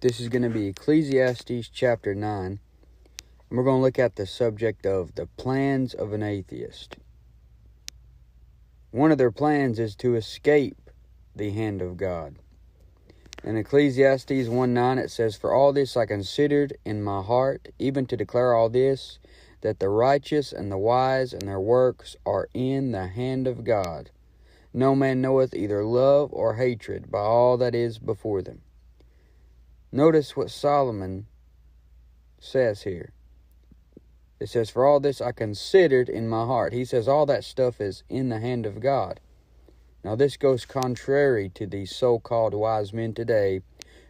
This is going to be Ecclesiastes chapter 9. And we're going to look at the subject of the plans of an atheist. One of their plans is to escape the hand of God. In Ecclesiastes 1:9 it says, "For all this I considered in my heart, even to declare all this, that the righteous and the wise and their works are in the hand of God. No man knoweth either love or hatred by all that is before them." Notice what Solomon says here. It says, "For all this I considered in my heart." He says all that stuff is in the hand of God. Now this goes contrary to these so-called wise men today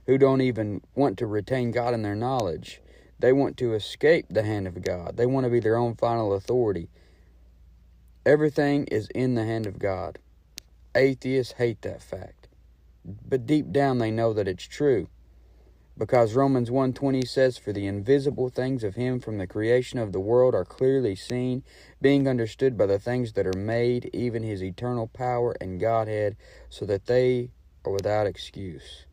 who don't even want to retain God in their knowledge. They want to escape the hand of God. They want to be their own final authority. Everything is in the hand of God. Atheists hate that fact. But deep down they know that it's true. Because Romans 1:20 says, "For the invisible things of him from the creation of the world are clearly seen, being understood by the things that are made, even his eternal power and Godhead, so that they are without excuse."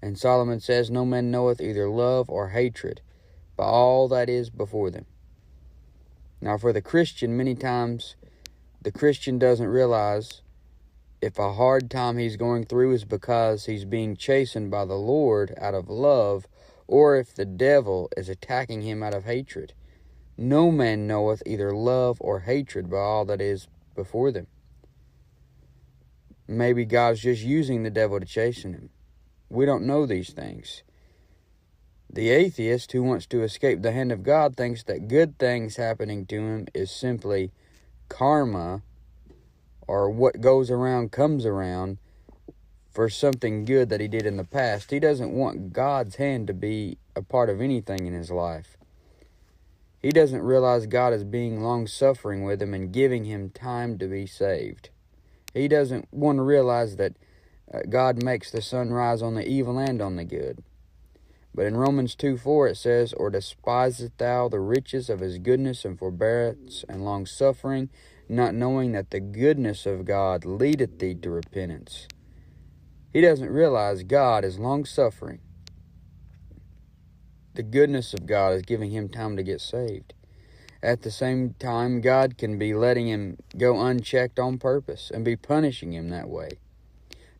And Solomon says, "No man knoweth either love or hatred by all that is before them." Now for the Christian, many times the Christian doesn't realize if a hard time he's going through is because he's being chastened by the Lord out of love, or if the devil is attacking him out of hatred. No man knoweth either love or hatred by all that is before them. Maybe God's just using the devil to chasten him. We don't know these things. The atheist who wants to escape the hand of God thinks that good things happening to him is simply karma, or what goes around comes around for something good that he did in the past. He doesn't want God's hand to be a part of anything in his life. He doesn't realize God is being long-suffering with him and giving him time to be saved. He doesn't want to realize that God makes the sun rise on the evil and on the good. But in Romans 2:4 it says, "Or despisest thou the riches of his goodness and forbearance and long-suffering, not knowing that the goodness of God leadeth thee to repentance." He doesn't realize God is long-suffering. The goodness of God is giving him time to get saved. At the same time, God can be letting him go unchecked on purpose and be punishing him that way.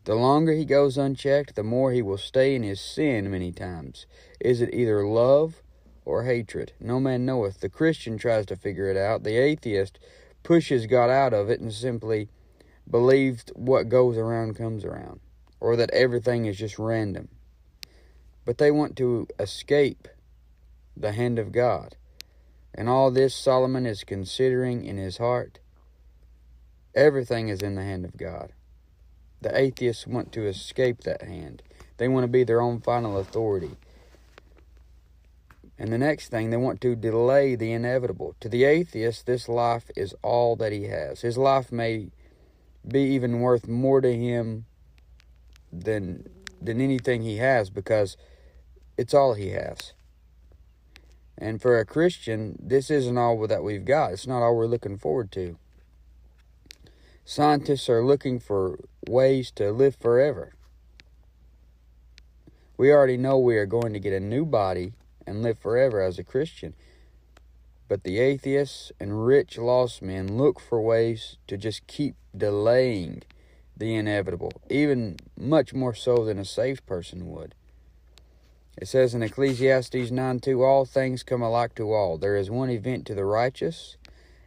The longer he goes unchecked, the more he will stay in his sin many times. Is it either love or hatred? No man knoweth. The Christian tries to figure it out. The atheist pushes God out of it and simply believes what goes around comes around, or that everything is just random. But they want to escape the hand of God. And all this Solomon is considering in his heart. Everything is in the hand of God. The atheists want to escape that hand. They want to be their own final authority. And the next thing, they want to delay the inevitable. To the atheist, this life is all that he has. His life may be even worth more to him than anything he has, because it's all he has. And for a Christian, this isn't all that we've got. It's not all we're looking forward to. Scientists are looking for ways to live forever. We already know we are going to get a new body and live forever as a Christian. But the atheists and rich lost men look for ways to just keep delaying the inevitable, even much more so than a saved person would. It says in Ecclesiastes 9:2, "All things come alike to all. There is one event to the righteous,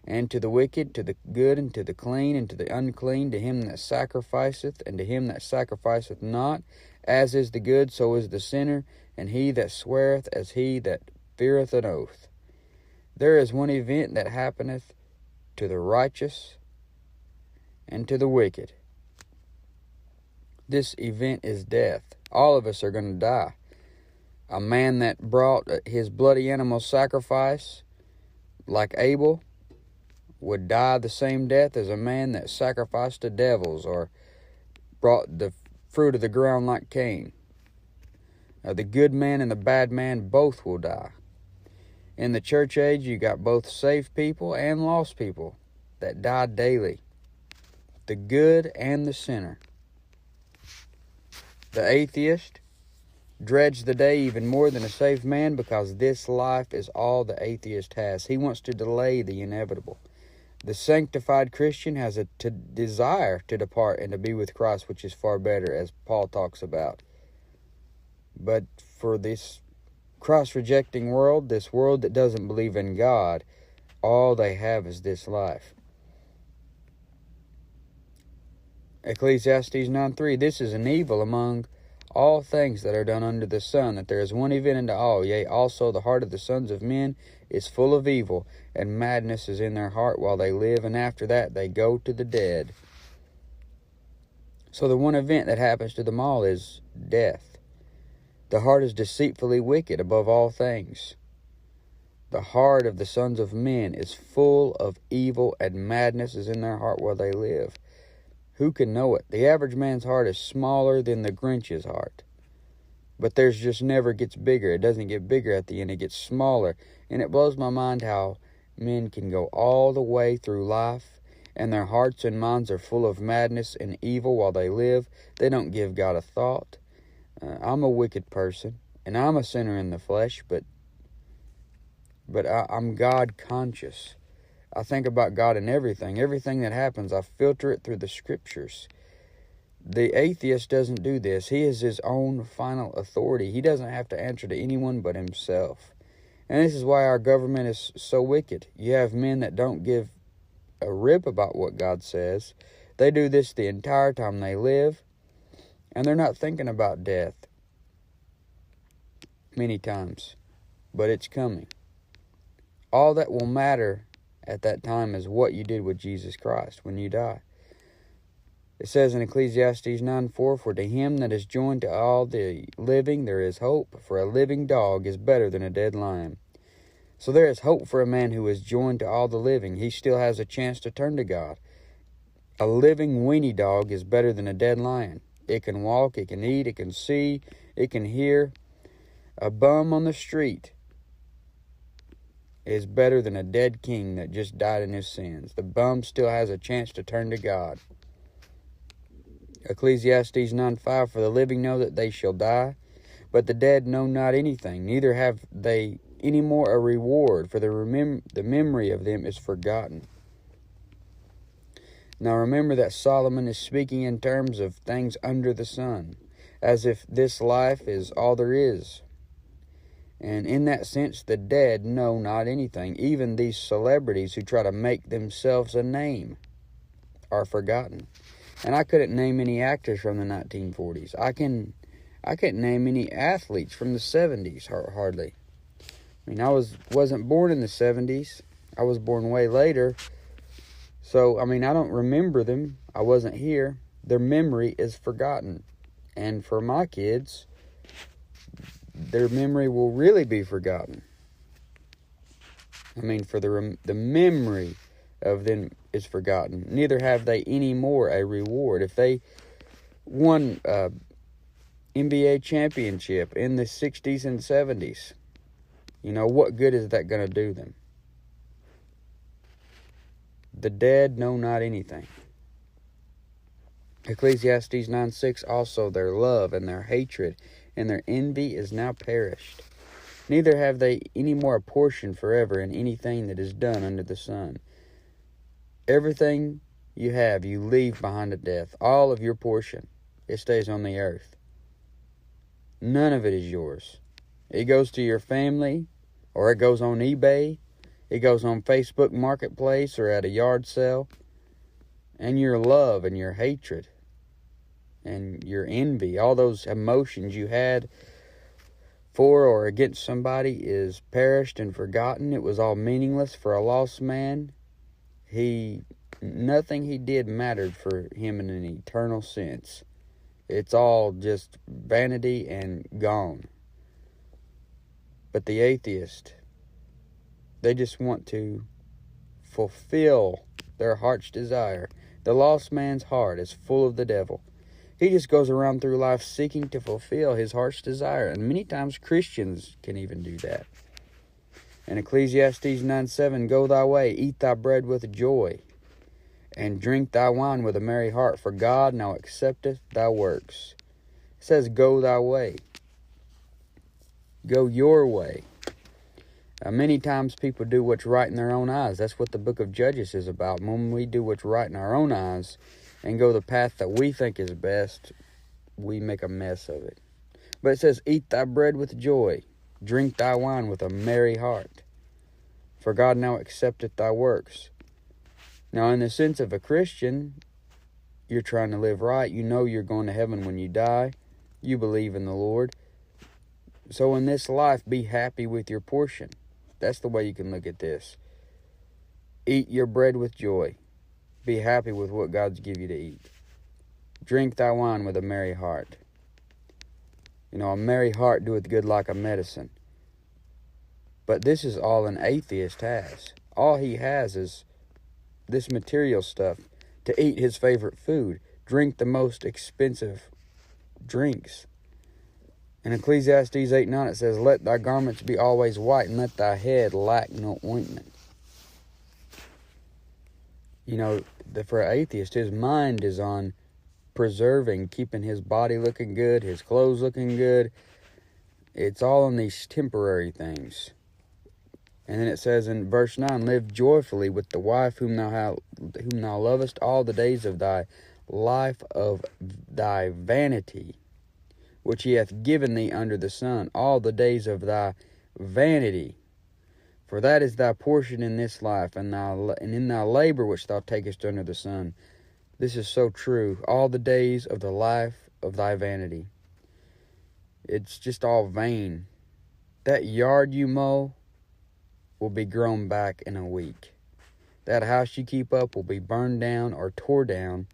and to the wicked, to the good, and to the clean, and to the unclean, to him that sacrificeth, and to him that sacrificeth not. As is the good, so is the sinner, and he that sweareth, as he that feareth an oath." There is one event that happeneth to the righteous and to the wicked. This event is death. All of us are going to die. A man that brought his bloody animal sacrifice, like Abel, would die the same death as a man that sacrificed to devils or brought the fruit of the ground like Cain. The good man and the bad man both will die. In the church age, you got both saved people and lost people that die daily. The good and the sinner. The atheist dreads the day even more than a saved man, because this life is all the atheist has. He wants to delay the inevitable. The sanctified Christian has a desire to depart and to be with Christ, which is far better, as Paul talks about. But for this Christ-rejecting world, this world that doesn't believe in God, all they have is this life. Ecclesiastes 9:3, this is an evil among all things that are done under the sun, that there is one event unto all, yea, also the heart of the sons of men is full of evil, and madness is in their heart while they live, and after that they go to the dead. So the one event that happens to them all is death. The heart is deceitfully wicked above all things. The heart of the sons of men is full of evil, and madness is in their heart while they live. Who can know it? The average man's heart is smaller than the Grinch's heart. But theirs just never gets bigger. It doesn't get bigger at the end. It gets smaller. And it blows my mind how men can go all the way through life, and their hearts and minds are full of madness and evil while they live. They don't give God a thought. I'm a wicked person, and I'm a sinner in the flesh, but I'm God conscious. I think about God in everything. Everything that happens, I filter it through the Scriptures. The atheist doesn't do this. He is his own final authority. He doesn't have to answer to anyone but himself. And this is why our government is so wicked. You have men that don't give a rip about what God says. They do this the entire time they live, and they're not thinking about death many times. But it's coming. All that will matter at that time is what you did with Jesus Christ when you die. It says in Ecclesiastes 9:4, for to him that is joined to all the living there is hope, for a living dog is better than a dead lion. So there is hope for a man who is joined to all the living. He still has a chance to turn to God. A living weenie dog is better than a dead lion. It can walk, it can eat, it can see, it can hear. A bum on the street is better than a dead king that just died in his sins. The bum still has a chance to turn to God. Ecclesiastes 9:5, for the living know that they shall die, but the dead know not anything, neither have they any more a reward, for the memory of them is forgotten. Now remember that Solomon is speaking in terms of things under the sun, as if this life is all there is. And in that sense, the dead know not anything. Even these celebrities who try to make themselves a name are forgotten. And I couldn't name any actors from the 1940s. I couldn't name any athletes from the 70s, hardly. I mean, I wasn't born in the 70s. I was born way later. So, I mean, I don't remember them. I wasn't here. Their memory is forgotten. And for my kids, their memory will really be forgotten. I mean, for the memory of them is forgotten. Neither have they any more a reward. If they won NBA championship in the 60s and 70s, you know, what good is that going to do them? The dead know not anything. Ecclesiastes 9:6, also their love and their hatred and their envy is now perished. Neither have they any more a portion forever in anything that is done under the sun. Everything you have, you leave behind at death. All of your portion, it stays on the earth. None of it is yours. It goes to your family, or it goes on eBay. It goes on Facebook Marketplace or at a yard sale. And your love and your hatred and your envy, all those emotions you had for or against somebody is perished and forgotten. It was all meaningless for a lost man. Nothing he did mattered for him in an eternal sense. It's all just vanity and gone. But the atheist, they just want to fulfill their heart's desire. The lost man's heart is full of the devil. He just goes around through life seeking to fulfill his heart's desire. And many times Christians can even do that. In Ecclesiastes 9:7, go thy way, eat thy bread with joy, and drink thy wine with a merry heart, for God now accepteth thy works. It says, go thy way. Go your way. Many times people do what's right in their own eyes. That's what the book of Judges is about. When we do what's right in our own eyes and go the path that we think is best, we make a mess of it. But it says, eat thy bread with joy, drink thy wine with a merry heart, for God now accepteth thy works. Now, in the sense of a Christian, you're trying to live right. You know you're going to heaven when you die. You believe in the Lord. So in this life, be happy with your portion. That's the way you can look at this. Eat your bread with joy. Be happy with what God's give you to eat. Drink thy wine with a merry heart. A merry heart doeth good like a medicine. But this is all an atheist has. All he has is this material stuff. To eat his favorite food. Drink the most expensive drinks. In Ecclesiastes 8:9 it says, let thy garments be always white, and let thy head lack no ointment. For an atheist, his mind is on preserving, keeping his body looking good, his clothes looking good. It's all on these temporary things. And then it says in verse 9, live joyfully with the wife whom thou lovest all the days of thy life of thy vanity, which he hath given thee under the sun, all the days of thy vanity. For that is thy portion in this life, and in thy labor which thou takest under the sun. This is so true. All the days of the life of thy vanity. It's just all vain. That yard you mow will be grown back in a week. That house you keep up will be burned down or tore down.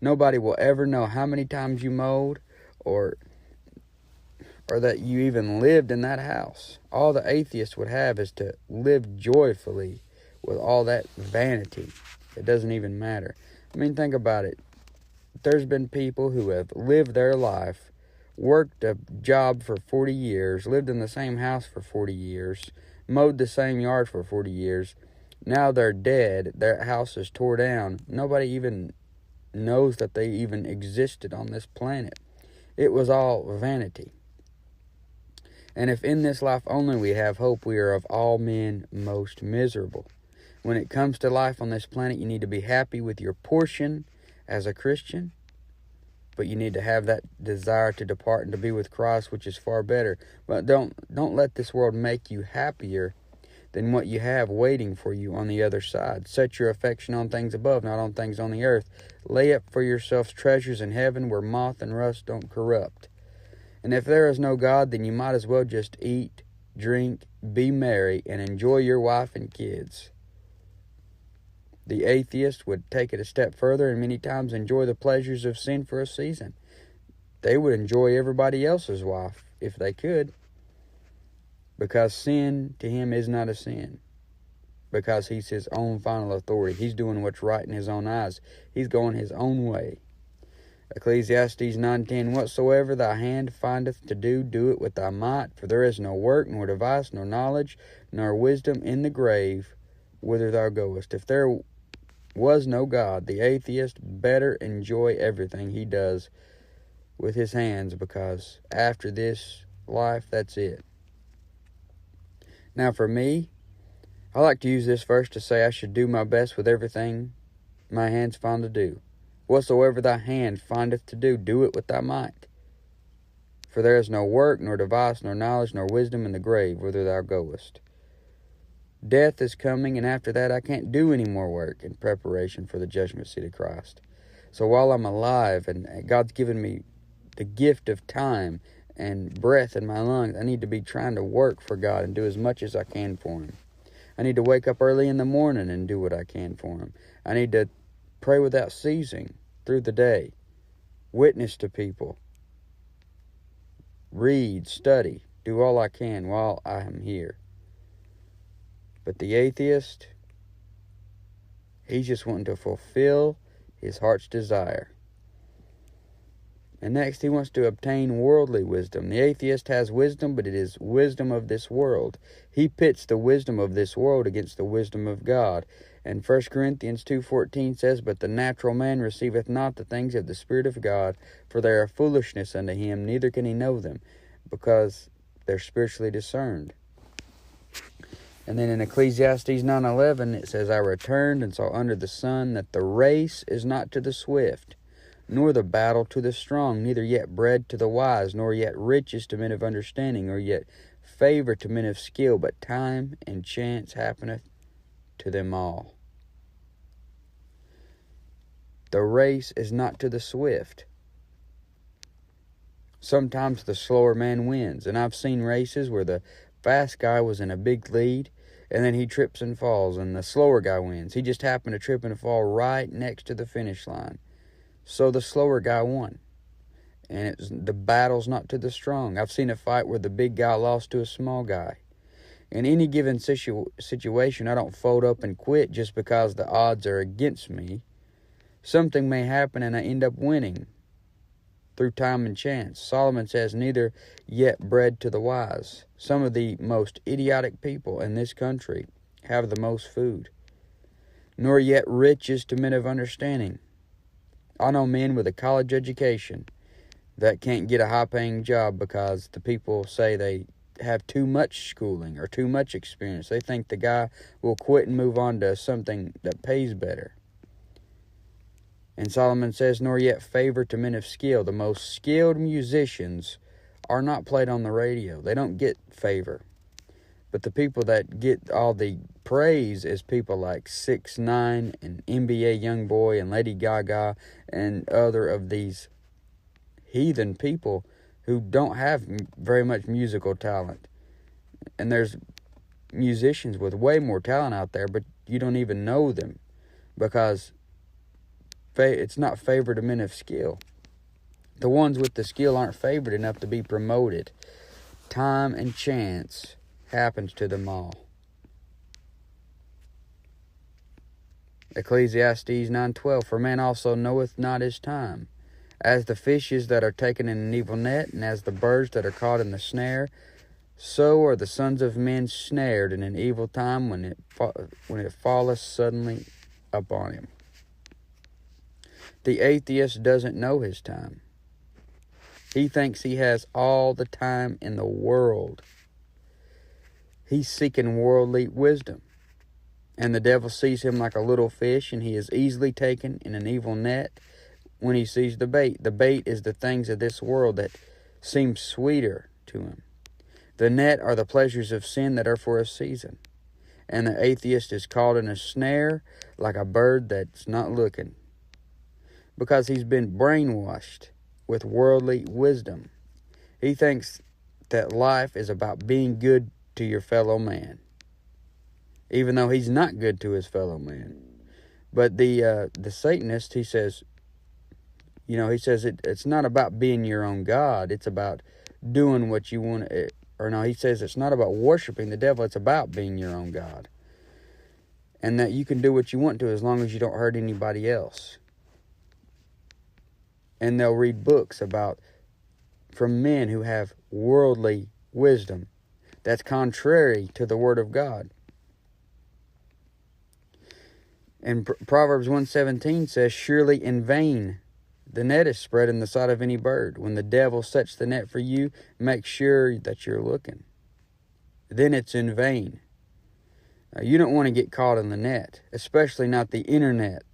Nobody will ever know how many times you mowed or that you even lived in that house. All the atheist would have is to live joyfully with all that vanity. It doesn't even matter. Think about it. There's been people who have lived their life, worked a job for 40 years, lived in the same house for 40 years, mowed the same yard for 40 years. Now they're dead. Their house is tore down. Nobody even knows that they even existed on this planet. It was all vanity. And if in this life only we have hope, we are of all men most miserable. When it comes to life on this planet, you need to be happy with your portion as a Christian, but you need to have that desire to depart and to be with Christ, which is far better. But don't let this world make you happier than what you have waiting for you on the other side. Set your affection on things above, not on things on the earth. Lay up for yourselves treasures in heaven where moth and rust don't corrupt. And if there is no God, then you might as well just eat, drink, be merry, and enjoy your wife and kids. The atheist would take it a step further and many times enjoy the pleasures of sin for a season. They would enjoy everybody else's wife if they could, because sin to him is not a sin, because he's his own final authority. He's doing what's right in his own eyes. He's going his own way. Ecclesiastes 9:10, whatsoever thy hand findeth to do, do it with thy might, for there is no work, nor device, nor knowledge, nor wisdom in the grave, whither thou goest. If there was no God, the atheist better enjoy everything he does with his hands, because after this life, that's it. Now for me, I like to use this verse to say I should do my best with everything my hands find to do. Whatsoever thy hand findeth to do, do it with thy might. For there is no work, nor device, nor knowledge, nor wisdom in the grave, whither thou goest. Death is coming, and after that I can't do any more work in preparation for the judgment seat of Christ. So while I'm alive, and God's given me the gift of time and breath in my lungs, I need to be trying to work for God and do as much as I can for Him. I need to wake up early in the morning and do what I can for Him. I need to pray without ceasing through the day, witness to people, read, study, do all I can while I am here. But the atheist, he's just wanting to fulfill his heart's desire. And next, he wants to obtain worldly wisdom. The atheist has wisdom, but it is wisdom of this world. He pits the wisdom of this world against the wisdom of God. And 1 Corinthians 2:14 says, but the natural man receiveth not the things of the Spirit of God, for they are foolishness unto him, neither can he know them, because they're spiritually discerned. And then in Ecclesiastes 9:11, it says, I returned and saw under the sun that the race is not to the swift, nor the battle to the strong, neither yet bread to the wise, nor yet riches to men of understanding, nor yet favor to men of skill, but time and chance happeneth to them all. The race is not to the swift. Sometimes the slower man wins, and I've seen races where the fast guy was in a big lead, and then he trips and falls, and the slower guy wins. He just happened to trip and fall right next to the finish line. So the slower guy won. And the battle's not to the strong. I've seen a fight where the big guy lost to a small guy. In any given situation, I don't fold up and quit just because the odds are against me. Something may happen and I end up winning through time and chance. Solomon says, neither yet bread to the wise. Some of the most idiotic people in this country have the most food. Nor yet riches to men of understanding. I know men with a college education that can't get a high-paying job because the people say they have too much schooling or too much experience. They think the guy will quit and move on to something that pays better. And Solomon says, nor yet favor to men of skill. The most skilled musicians are not played on the radio. They don't get favor. But the people that get all the praise is people like 6ix9ine and NBA Youngboy and Lady Gaga and other of these heathen people who don't have very much musical talent. And there's musicians with way more talent out there, but you don't even know them because it's not favored to men of skill. The ones with the skill aren't favored enough to be promoted. Time and chance happens to them all. Ecclesiastes 9:12, for man also knoweth not his time. As the fishes that are taken in an evil net, and as the birds that are caught in the snare, so are the sons of men snared in an evil time when it falleth suddenly upon him. The atheist doesn't know his time. He thinks he has all the time in the world. He's seeking worldly wisdom. And the devil sees him like a little fish, and he is easily taken in an evil net when he sees the bait. The bait is the things of this world that seem sweeter to him. The net are the pleasures of sin that are for a season. And the atheist is caught in a snare like a bird that's not looking, because he's been brainwashed with worldly wisdom. He thinks that life is about being good to your fellow man, even though he's not good to his fellow man. But the Satanist, he says, it's not about being your own God. It's about doing what you want. He says it's not about worshiping the devil. It's about being your own God. And that you can do what you want to as long as you don't hurt anybody else. And they'll read books from men who have worldly wisdom that's contrary to the Word of God. And Proverbs 1:17 says, surely in vain the net is spread in the sight of any bird. When the devil sets the net for you, make sure that you're looking. Then it's in vain. Now, you don't want to get caught in the net, especially not the internet.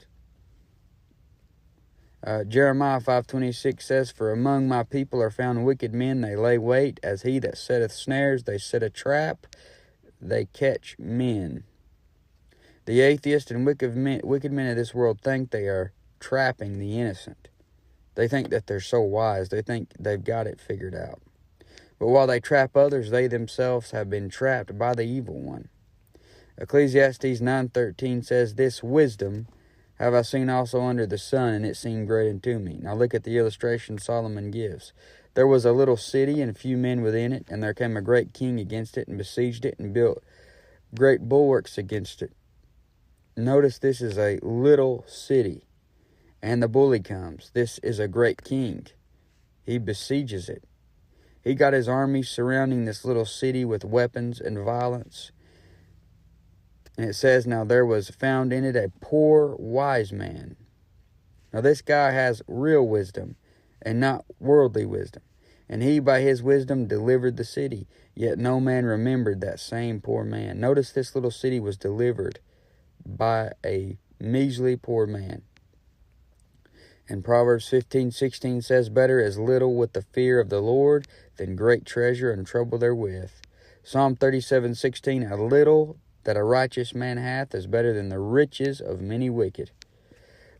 Jeremiah 5:26 says, for among my people are found wicked men, they lay wait, as he that setteth snares, they set a trap, they catch men. The atheist and wicked men of this world think they are trapping the innocent. They think that they're so wise. They think they've got it figured out. But while they trap others, they themselves have been trapped by the evil one. Ecclesiastes 9:13 says, this wisdom have I seen also under the sun, and it seemed great unto me. Now look at the illustration Solomon gives. There was a little city and few men within it, and there came a great king against it, and besieged it, and built great bulwarks against it. Notice this is a little city, and the bully comes. This is a great king. He besieges it. He got his army surrounding this little city with weapons and violence. And it says, now there was found in it a poor wise man. Now this guy has real wisdom and not worldly wisdom. And he by his wisdom delivered the city, yet no man remembered that same poor man. Notice this little city was delivered by a measly poor man. And Proverbs 15:16 says, better is little with the fear of the Lord than great treasure and trouble therewith. Psalm 37:16, a little that a righteous man hath is better than the riches of many wicked.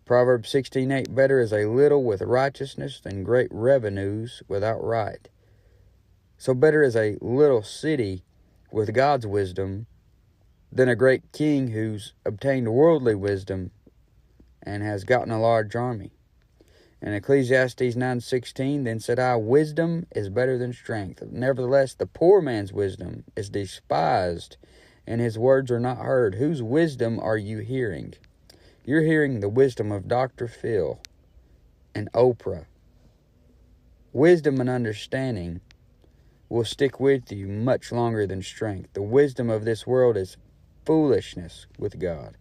Proverbs 16:8, better is a little with righteousness than great revenues without right. So better is a little city with God's wisdom than a great king who's obtained worldly wisdom and has gotten a large army. And Ecclesiastes 9:16, then said I, wisdom is better than strength. Nevertheless, the poor man's wisdom is despised, and his words are not heard. Whose wisdom are you hearing? You're hearing the wisdom of Dr. Phil and Oprah. Wisdom and understanding will stick with you much longer than strength. The wisdom of this world is foolishness with God.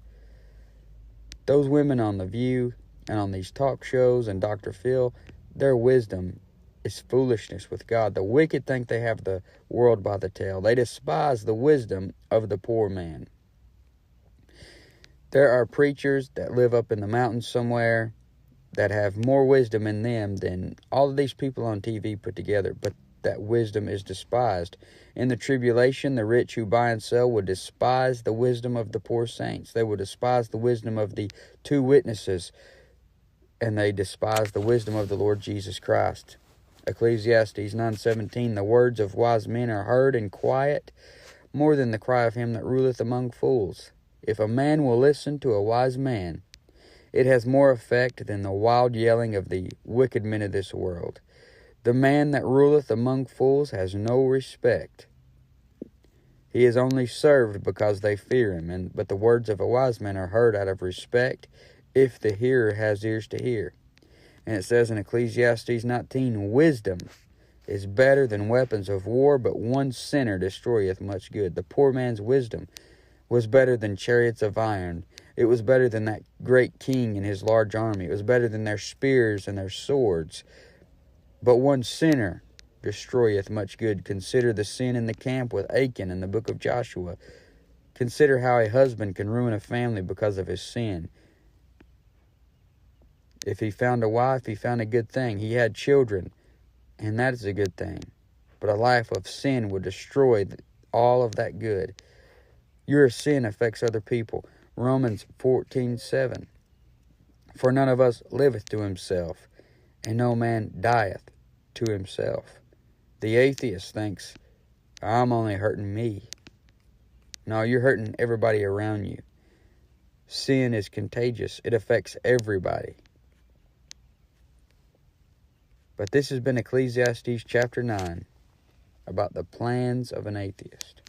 Those women on The View and on these talk shows and Dr. Phil, their wisdom is foolishness with God. The wicked think they have the world by the tail. They despise the wisdom of the poor man. There are preachers that live up in the mountains somewhere that have more wisdom in them than all of these people on TV put together, but that wisdom is despised. In the tribulation, the rich who buy and sell would despise the wisdom of the poor saints. They would despise the wisdom of the two witnesses, and they despise the wisdom of the Lord Jesus Christ. Ecclesiastes 9:17, the words of wise men are heard in quiet, more than the cry of him that ruleth among fools. If a man will listen to a wise man, it has more effect than the wild yelling of the wicked men of this world. The man that ruleth among fools has no respect. He is only served because they fear him, but the words of a wise man are heard out of respect, if the hearer has ears to hear. And it says in Ecclesiastes 19, wisdom is better than weapons of war, but one sinner destroyeth much good. The poor man's wisdom was better than chariots of iron. It was better than that great king and his large army. It was better than their spears and their swords. But one sinner destroyeth much good. Consider the sin in the camp with Achan in the book of Joshua. Consider how a husband can ruin a family because of his sin. If he found a wife, he found a good thing. He had children, and that is a good thing. But a life of sin would destroy all of that good. Your sin affects other people. Romans 14:7. For none of us liveth to himself, and no man dieth to himself. The atheist thinks, I'm only hurting me. No, you're hurting everybody around you. Sin is contagious. It affects everybody. But this has been Ecclesiastes chapter 9 about the plans of an atheist.